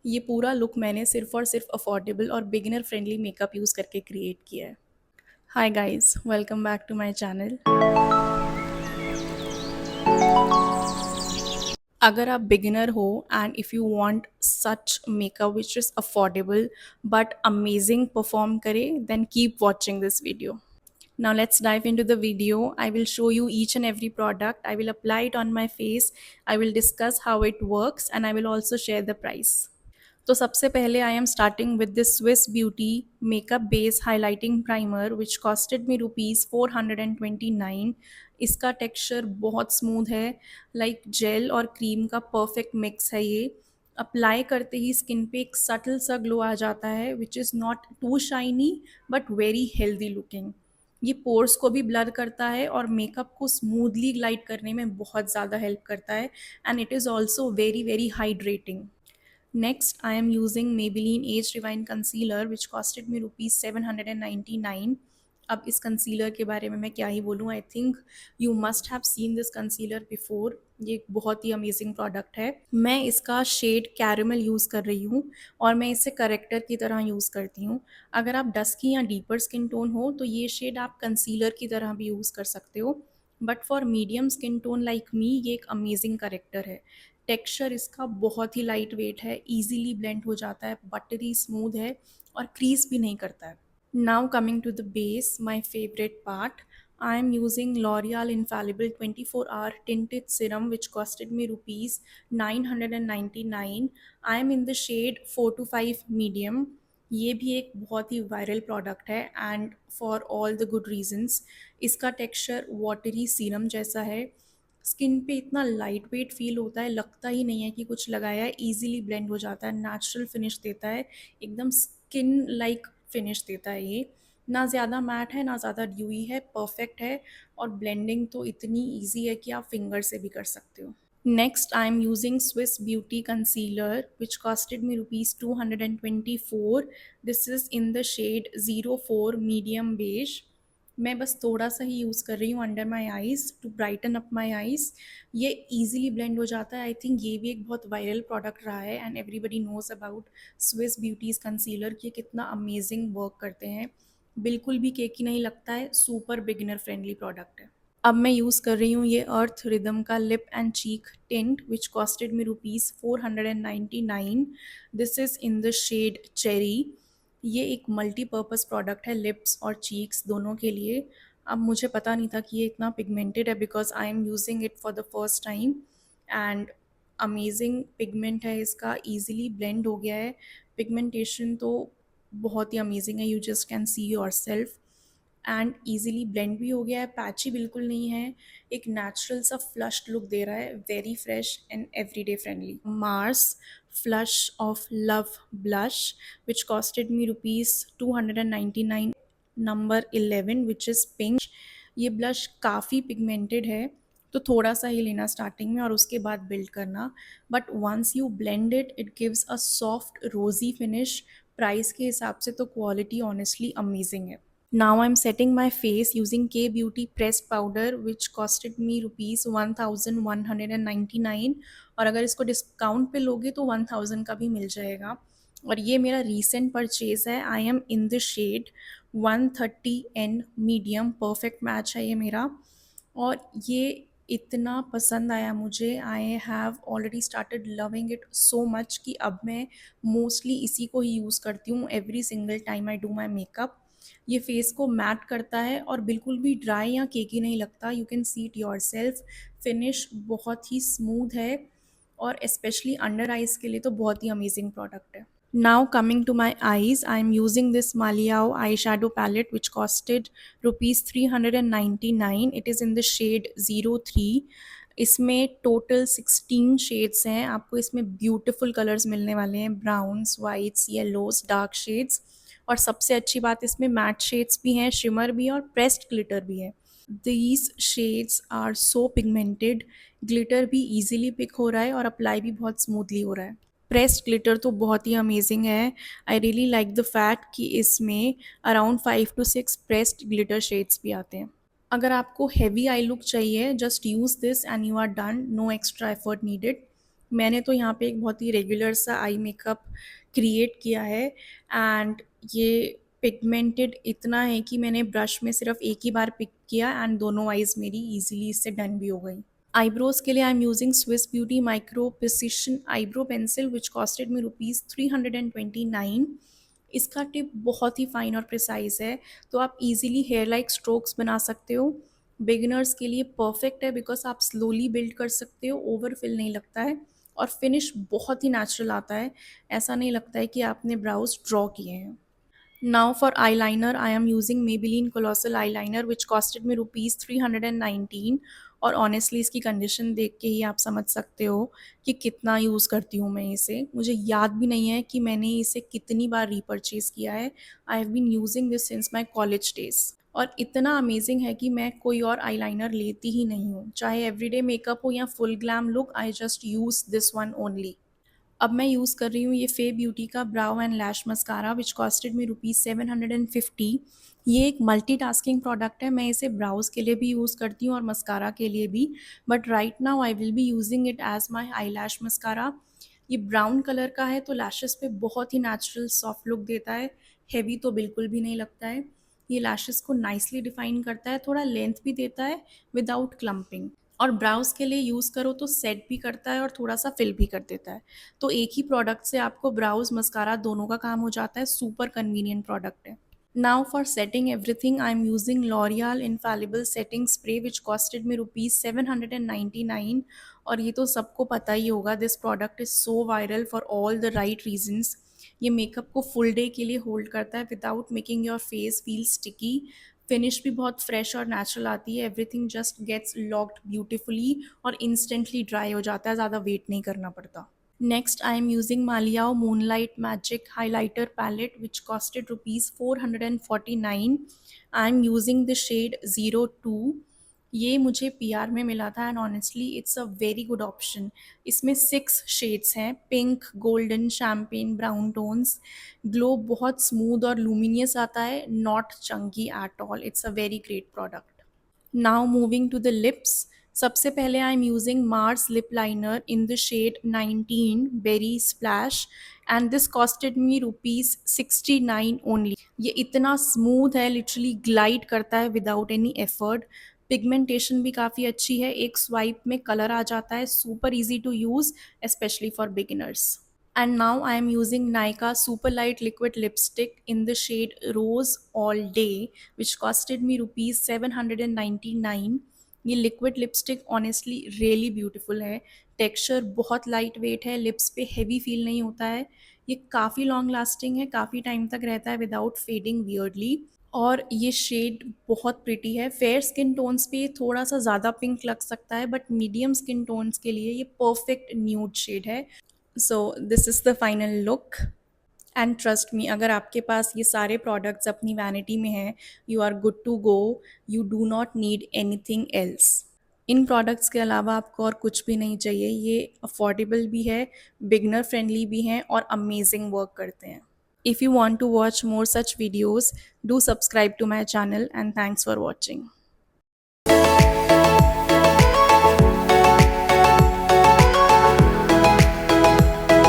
ये पूरा लुक मैंने सिर्फ़ और सिर्फ़ अफोर्डेबल और बिगिनर फ्रेंडली मेकअप यूज़ करके क्रिएट किया है। Hi guys, welcome back to my channel. अगर आप बिगिनर हो and if you want such makeup which is affordable but amazing perform करे, then keep watching this video. Now let's dive into the video. I will show you each and every product. I will apply it on my face. I will discuss how it works and I will also share the price. तो सबसे पहले I am starting with this Swiss beauty makeup base highlighting primer which costed मी ₹429। इसका texture बहुत smooth है, like jail और cream का perfect mix है ये। अप्लाई करते ही स्किन पे एक सटल सा ग्लो आ जाता है which is not too shiny but very healthy looking. ये पोर्स को भी ब्लर करता है और मेकअप को स्मूथली ग्लाइड करने में बहुत ज़्यादा हेल्प करता है and it is also very very hydrating. Next, I am using Maybelline Age Rewind Concealer which costed me rupees 799। अब इस कंसीलर के बारे में मैं क्या ही बोलूँ, I think you must have seen this concealer before. ये एक बहुत ही अमेजिंग प्रोडक्ट है। मैं इसका शेड कैरेमल यूज़ कर रही हूँ और मैं इसे करेक्टर की तरह यूज़ करती हूँ। अगर आप डस्की या डीपर स्किन टोन हो तो ये शेड आप कंसीलर की तरह भी यूज़ कर सकते हो, but for medium skin tone like me ये एक अमेजिंग करेक्टर है। टेक्सचर इसका बहुत ही लाइट वेट है, ईजीली ब्लेंड हो जाता है, बटरी स्मूथ है और क्रीज भी नहीं करता है। Now coming to the base, my favourite part, I am using L'Oreal Infallible 24-hour tinted serum which costed me rupees 999। I am in the shade 4 to 5 medium। ये भी एक बहुत ही वायरल प्रोडक्ट है and for all the good reasons. इसका texture watery serum जैसा है, skin पे इतना लाइट वेट फील होता है, लगता ही नहीं है कि कुछ लगाया है, ईजिली ब्लेंड हो जाता है, नेचुरल फिनिश देता है, एकदम स्किन लाइक फिनिश देता है ये। ना ज़्यादा मैट है ना ज़्यादा ड्यूई है, परफेक्ट है और ब्लेंडिंग तो इतनी ईजी है कि आप फिंगर से भी कर सकते हो। Next, I am using Swiss Beauty Concealer which costed me rupees 224। This is in the shade 04 medium beige। मैं बस थोड़ा सा ही यूज़ कर रही हूँ under my eyes to brighten up my eyes. ये ईजिली ब्लेंड हो जाता है। आई थिंक ये भी एक बहुत वायरल प्रोडक्ट रहा है and everybody knows about Swiss Beauty's concealer कि कितना अमेजिंग वर्क करते हैं। बिल्कुल भी केकी नहीं लगता है, सुपर बिगिनर फ्रेंडली प्रोडक्ट है। अब मैं यूज़ कर रही हूँ ये अर्थ रिदम का lip and cheek tint which costed me ₹499। This is in the shade cherry. ये एक मल्टीपर्पज़ प्रोडक्ट है लिप्स और चीक्स दोनों के लिए। अब मुझे पता नहीं था कि ये इतना पिगमेंटेड है because I am using it for the first time and amazing pigment है इसका, ईजिली ब्लेंड हो गया है। पिगमेंटेशन तो बहुत ही अमेजिंग है, you just can see your self and easily blend भी हो गया है, पैची बिल्कुल नहीं है, एक नेचुरल सा फ्लश्ड लुक दे रहा है, very fresh and everyday friendly. Mars flush of love blush which costed me ₹299। Number 11 which is pink. ये ब्लश काफ़ी पिगमेंटेड है तो थोड़ा सा ही लेना स्टार्टिंग में और उसके बाद बिल्ड करना, but once you blend it it gives a soft rosy finish. Price के हिसाब से तो क्वालिटी ऑनेस्टली अमेजिंग है। Now I'm setting my face using K Beauty pressed powder which costed me ₹1199 और अगर इसको डिस्काउंट पे लोगे तो 1000 का भी मिल जाएगा। और ये मेरा रीसेंट परचेज़ है। I am in the shade 130N medium, perfect match है ये मेरा और ये इतना पसंद आया मुझे। I have already started loving it so much कि अब मैं मोस्टली इसी को ही यूज़ करती हूँ every single time I do my makeup. ये फेस को मैट करता है और बिल्कुल भी ड्राई या केकी नहीं लगता, you can see it your self. Finish बहुत ही स्मूथ है और स्पेशली अंडर आइज़ के लिए तो बहुत ही अमेजिंग प्रोडक्ट है। Now coming to my eyes, I am using this Maliao eyeshadow palette which costed ₹399। It is in the shade 03। इसमें टोटल 16 शेड्स हैं, आपको इसमें ब्यूटीफुल कलर्स मिलने वाले हैं, browns, whites, yellows, dark shades और सबसे अच्छी बात इसमें मैट शेड्स भी हैं, शिमर भी है और प्रेस्ड ग्लिटर भी है। These shades are so pigmented, glitter भी ईजिली पिक हो रहा है और अप्लाई भी बहुत स्मूथली हो रहा है। प्रेस्ड ग्लिटर तो बहुत ही अमेजिंग है। I really like the fact कि इसमें around 5 to 6 pressed glitter shades भी आते हैं। अगर आपको हेवी आई लुक चाहिए just use this and you are done, no extra effort needed. मैंने तो यहाँ पे एक बहुत ही रेगुलर सा आई मेकअप क्रिएट किया है एंड ये पिगमेंटेड इतना है कि मैंने ब्रश में सिर्फ एक ही बार पिक किया एंड दोनों आईज मेरी इजीली इससे डन भी हो गई। आईब्रोज के लिए आई am using Swiss beauty micro precision eyebrow pencil which costed मी ₹329। इसका टिप बहुत ही फाइन और प्रिसाइज है, तो आप इजीली हेयर लाइक स्ट्रोक्स बना सकते हो। बिगिनर्स के लिए परफेक्ट है बिकॉज आप स्लोली बिल्ड कर सकते हो, ओवर फिल नहीं लगता है और फिनिश बहुत ही नेचुरल आता है। ऐसा नहीं लगता है कि आपने ब्राउज ड्रॉ किए हैं। Now for eyeliner, I am using Maybelline Colossal Eyeliner which costed me ₹319। और ऑनेस्टली इसकी कंडीशन देख के ही आप समझ सकते हो कि कितना यूज़ करती हूँ मैं इसे। मुझे याद भी नहीं है कि मैंने इसे कितनी बार रीपर्चेज़ किया है। I have been using this since my college days और इतना अमेजिंग है कि मैं कोई और आईलाइनर लेती ही नहीं हूँ, चाहे एवरीडे मेकअप हो या full glam look, I just use this one only. अब मैं यूज़ कर रही हूँ ये फे ब्यूटी का brow and lash mascara which costed me ₹750। ये एक मल्टीटास्किंग प्रोडक्ट है, मैं इसे ब्राउज के लिए भी यूज़ करती हूँ और मस्कारा के लिए भी, but right now I will be using it as my eyelash mascara. ये ब्राउन कलर का है तो लैशेस पे बहुत ही नेचुरल सॉफ्ट लुक देता है, हेवी तो बिल्कुल भी नहीं लगता है। ये लैशेस को नाइसली डिफाइन करता है, थोड़ा लेंथ भी देता है विदाउट क्लम्पिंग, और ब्राउज़ के लिए यूज़ करो तो सेट भी करता है और थोड़ा सा फिल भी कर देता है। तो एक ही प्रोडक्ट से आपको ब्राउज़ मस्कारा दोनों का काम हो जाता है, सुपर कन्वीनियंट प्रोडक्ट है। Now for setting everything I am using L'Oreal infallible setting spray which costed me ₹799। और ये तो सबको पता ही होगा, this product is so viral for all the right reasons. ये मेकअप को फुल डे के लिए होल्ड करता है without making your face feel sticky. Finish भी बहुत फ्रेश और नेचुरल आती है, everything just gets locked beautifully और इंस्टेंटली ड्राई हो जाता है, ज़्यादा वेट नहीं करना पड़ता। Next, I am using Maliao Moonlight Magic Highlighter Palette which costed ₹449। I am using the shade 02। ये मुझे PR में मिला था and honestly it's a very good option. इसमें 6 शेड्स हैं, pink, golden, champagne, brown tones. Glow बहुत smooth और luminous आता है, not chunky at all. It's a very great product. Now moving to the lips. सबसे पहले I am using Mars lip liner in the shade 19 berry splash and this costed me ₹69 only. ये इतना smooth है, literally glide करता है without any effort. Pigmentation भी काफ़ी अच्छी है, एक स्वाइप में कलर आ जाता है, super easy to use specially for beginners. And now I am using Nykaa Super Light Liquid Lipstick in the shade Rose All Day which costed me ₹799। ये liquid lipstick honestly really beautiful है, texture बहुत light weight है, lips पे heavy feel नहीं होता है। ये काफ़ी लॉन्ग लास्टिंग है, काफ़ी टाइम तक रहता है विदाउट फेडिंग वियर्डली। और ये शेड बहुत प्रिटी है। फेयर स्किन टोन्स पे थोड़ा सा ज़्यादा पिंक लग सकता है बट मीडियम स्किन टोन्स के लिए ये परफेक्ट न्यूड शेड है। So this is the final look and trust me, अगर आपके पास ये सारे प्रोडक्ट्स अपनी वैनिटी में हैं, you are good to go. You do not need anything else. इन प्रोडक्ट्स के अलावा आपको और कुछ भी नहीं चाहिए। ये अफोर्डेबल भी है, बिगनर फ्रेंडली भी हैं और अमेजिंग वर्क करते हैं। If you want to watch more such videos, do subscribe to my channel and thanks for watching.